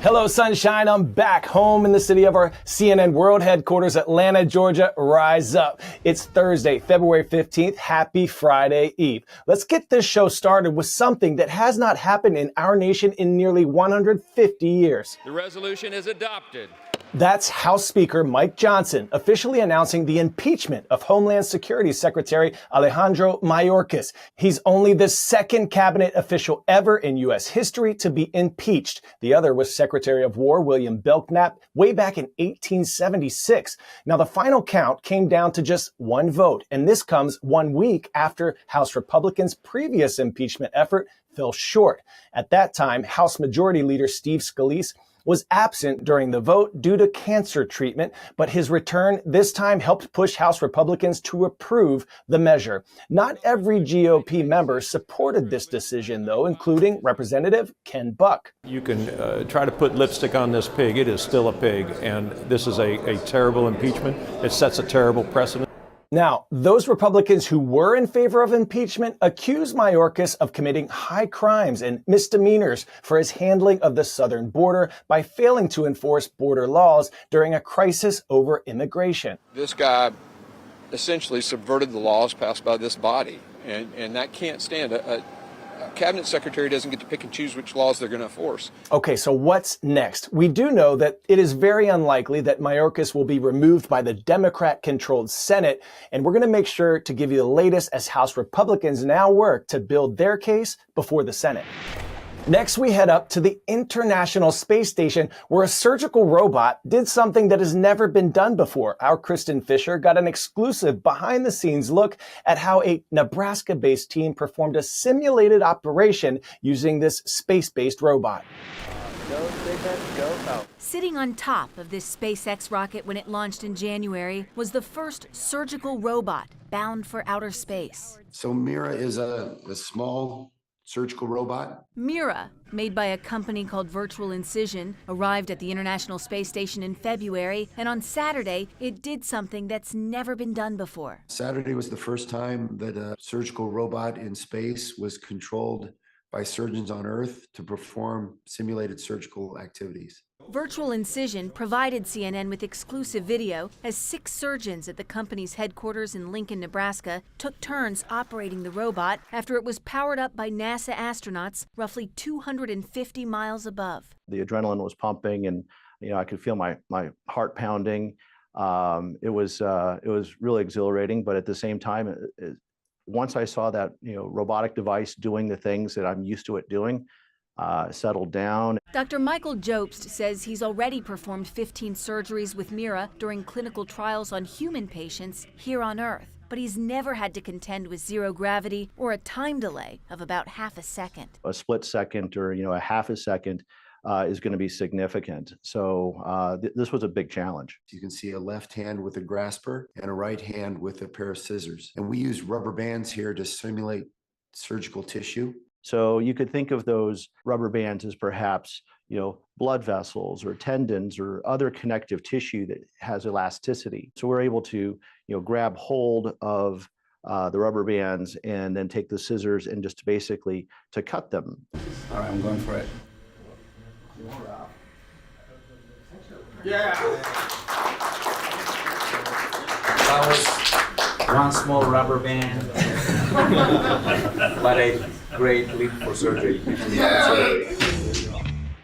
Hello, sunshine. I'm back home in the city of our CNN World Headquarters, Atlanta, Georgia. Rise up. It's Thursday, February 15th. Happy Friday Eve. Let's get this show started with something that has not happened in our nation in nearly 150 years. The resolution is adopted. That's House Speaker Mike Johnson officially announcing the impeachment of Homeland Security Secretary Alejandro Mayorkas. He's only the second cabinet official ever in U.S. history to be impeached. The other was Secretary of War William Belknap way back in 1876. Now, the final count came down to just one vote, and this comes 1 week after House Republicans' previous impeachment effort fell short. At that time, House Majority Leader Steve Scalise was absent during the vote due to cancer treatment, but his return this time helped push House Republicans to approve the measure. Not every GOP member supported this decision, though, including Representative Ken Buck. You can try to put lipstick on this pig. It is still a pig, and this is a terrible impeachment. It sets a terrible precedent. Now, those Republicans who were in favor of impeachment accused Mayorkas of committing high crimes and misdemeanors for his handling of the southern border by failing to enforce border laws during a crisis over immigration. This guy essentially subverted the laws passed by this body, and that can't stand. A cabinet secretary doesn't get to pick and choose which laws they're going to enforce. Okay, so what's next? We do know that it is very unlikely that Mayorkas will be removed by the Democrat-controlled Senate, and we're going to make sure to give you the latest as House Republicans now work to build their case before the Senate. Next, we head up to the International Space Station, where a surgical robot did something that has never been done before. Our Kristen Fisher got an exclusive behind-the-scenes look at how a Nebraska-based team performed a simulated operation using this space-based robot. Sitting on top of this SpaceX rocket when it launched in January was the first surgical robot bound for outer space. So Mira is a small surgical robot. Mira, made by a company called Virtual Incision, arrived at the International Space Station in February, and on Saturday, it did something that's never been done before. Saturday was the first time that a surgical robot in space was controlled by surgeons on Earth to perform simulated surgical activities. Virtual Incision provided CNN with exclusive video as 6 surgeons at the company's headquarters in Lincoln, Nebraska, took turns operating the robot after it was powered up by NASA astronauts roughly 250 miles above. The adrenaline was pumping, and I could feel my heart pounding. It was really exhilarating, but at the same time, once I saw that robotic device doing the things that I'm used to it doing, settled down. Dr. Michael Jobst says he's already performed 15 surgeries with Mira during clinical trials on human patients here on Earth, but he's never had to contend with zero gravity or a time delay of about half a second. A split second or a half a second is going to be significant. So this was a big challenge. You can see a left hand with a grasper and a right hand with a pair of scissors. And we use rubber bands here to simulate surgical tissue. So you could think of those rubber bands as perhaps, blood vessels or tendons or other connective tissue that has elasticity. So we're able to, grab hold of the rubber bands and then take the scissors and just basically to cut them. All right, I'm going for it. Yeah. That was one small rubber band, but a great leap for surgery.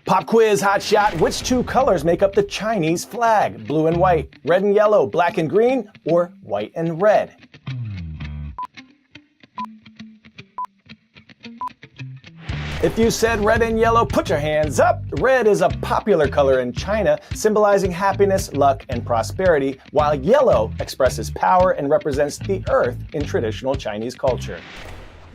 Pop quiz, hot shot. Which 2 colors make up the Chinese flag? Blue and white, red and yellow, black and green, or white and red? If you said red and yellow, put your hands up. Red is a popular color in China, symbolizing happiness, luck, and prosperity, while yellow expresses power and represents the earth in traditional Chinese culture.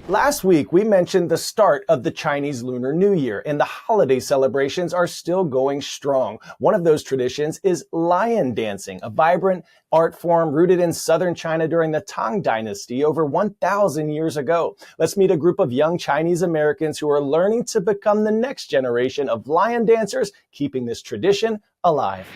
Last week, we mentioned the start of the Chinese Lunar New Year, and the holiday celebrations are still going strong. One of those traditions is lion dancing, a vibrant art form rooted in southern China during the Tang Dynasty over 1,000 years ago. Let's meet a group of young Chinese Americans who are learning to become the next generation of lion dancers, keeping this tradition alive.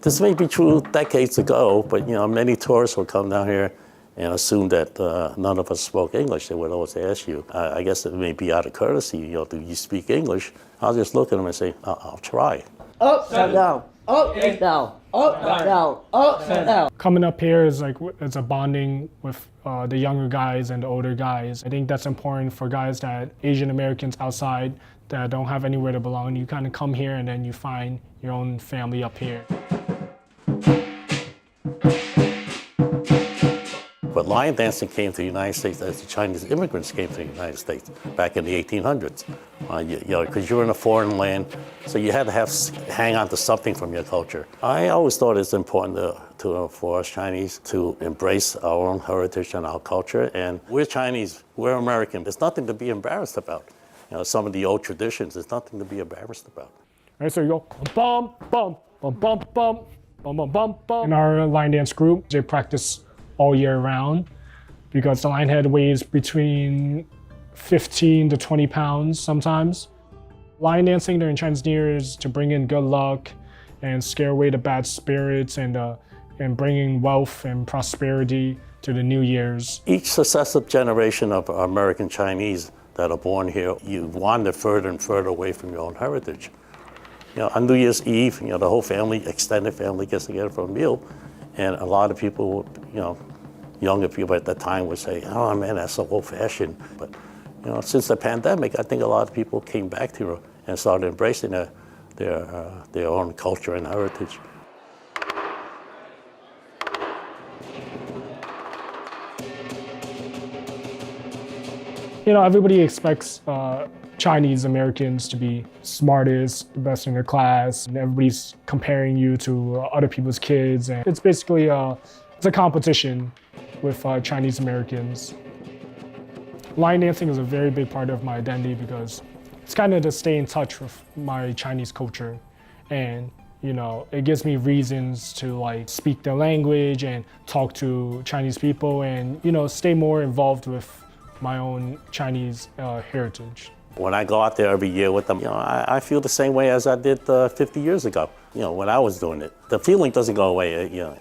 This may be true decades ago, but many tourists will come down here and assumed that none of us spoke English. They would always ask you. I guess it may be out of courtesy, do you speak English? I'll just look at them and say, I'll try. Up, down, up, down, up, down, up, down. Coming up here is like it's a bonding with the younger guys and the older guys. I think that's important for guys that Asian Americans outside that don't have anywhere to belong. You kind of come here and then you find your own family up here. But lion dancing came to the United States as the Chinese immigrants came to the United States back in the 1800s. Because you're in a foreign land, so you had to hang on to something from your culture. I always thought it's important for us Chinese to embrace our own heritage and our culture. And we're Chinese, we're American. There's nothing to be embarrassed about. Some of the old traditions, there's nothing to be embarrassed about. All right, so you go bum, bum, bum, bum, bum, bum, bum, bum, bum. In our line dance group, they practice all year round because the lion head weighs between 15 to 20 pounds sometimes. Lion dancing during Chinese New Year is to bring in good luck and scare away the bad spirits and bringing wealth and prosperity to the New Year's. Each successive generation of American Chinese that are born here, you wander further and further away from your own heritage. On New Year's Eve, the whole family, extended family gets together for a meal, and a lot of people, younger people at that time would say, oh man, that's so old-fashioned. But since the pandemic, I think a lot of people came back to it and started embracing their own culture and heritage. Everybody expects Chinese Americans to be smartest, the best in their class, and everybody's comparing you to other people's kids. And it's basically it's a competition with Chinese Americans. Lion dancing is a very big part of my identity because it's kind of to stay in touch with my Chinese culture. And it gives me reasons to speak the language and talk to Chinese people and stay more involved with my own Chinese heritage. When I go out there every year with them, I feel the same way as I did 50 years ago, when I was doing it. The feeling doesn't go away.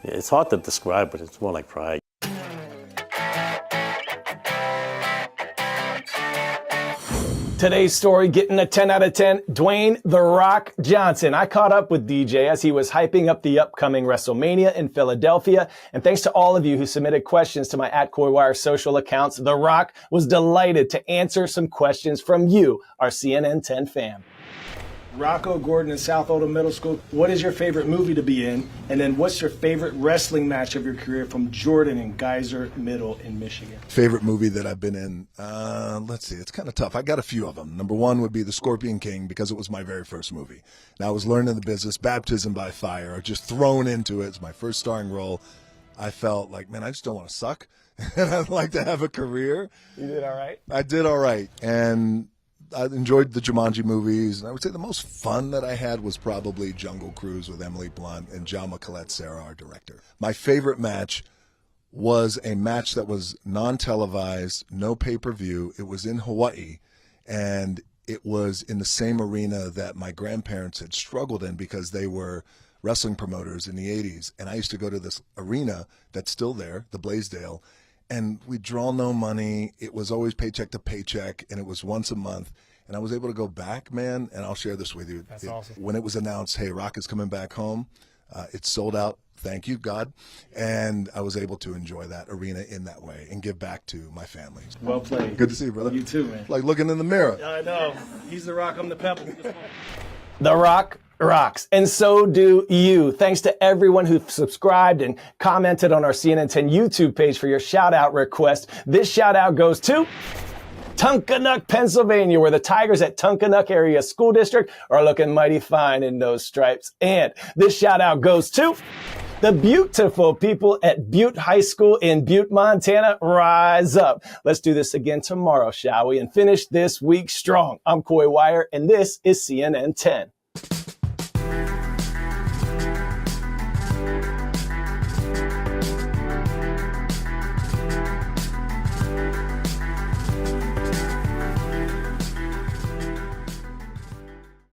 It's hard to describe, but it's more like pride. Today's story getting a 10 out of 10, Dwayne "The Rock" Johnson. I caught up with DJ as he was hyping up the upcoming WrestleMania in Philadelphia. And thanks to all of you who submitted questions to my @CoyWire social accounts, The Rock was delighted to answer some questions from you, our CNN 10 fam. Rocco Gordon in South Oldham Middle School. What is your favorite movie to be in? And then what's your favorite wrestling match of your career? From Jordan in Geyser Middle in Michigan. Favorite movie that I've been in? Let's see. It's kind of tough. I got a few of them. Number one would be The Scorpion King because it was my very first movie. Now I was learning the business, baptism by fire, just thrown into it. It's my first starring role. I felt like, man, I just don't want to suck. And I'd like to have a career. You did all right? I did all right. And I enjoyed the Jumanji movies, and I would say the most fun that I had was probably Jungle Cruise with Emily Blunt and Jaume Collet-Serra, our director. My favorite match was a match that was non-televised, no pay-per-view. It was in Hawaii, and it was in the same arena that my grandparents had struggled in because they were wrestling promoters in the 80s. And I used to go to this arena that's still there, the Blaisdell, and we draw no money. It was always paycheck to paycheck, and it was once a month. And I was able to go back, man, and I'll share this with you. That's awesome. When it was announced, hey, Rock is coming back home, it sold out. Thank you, God. And I was able to enjoy that arena in that way and give back to my family. Well played. Good to see you, brother. You too, man. Like looking in the mirror. I know. He's the Rock, I'm the pebble. The Rock rocks, and so do you. Thanks to everyone who subscribed and commented on our CNN 10 YouTube page for your shout-out request. This shout-out goes to Tunkhannock, Pennsylvania, where the Tigers at Tunkhannock Area School District are looking mighty fine in those stripes. And this shout-out goes to the beautiful people at Butte High School in Butte, Montana. Rise up. Let's do this again tomorrow, shall we? And finish this week strong. I'm Coy Wire, and this is CNN 10.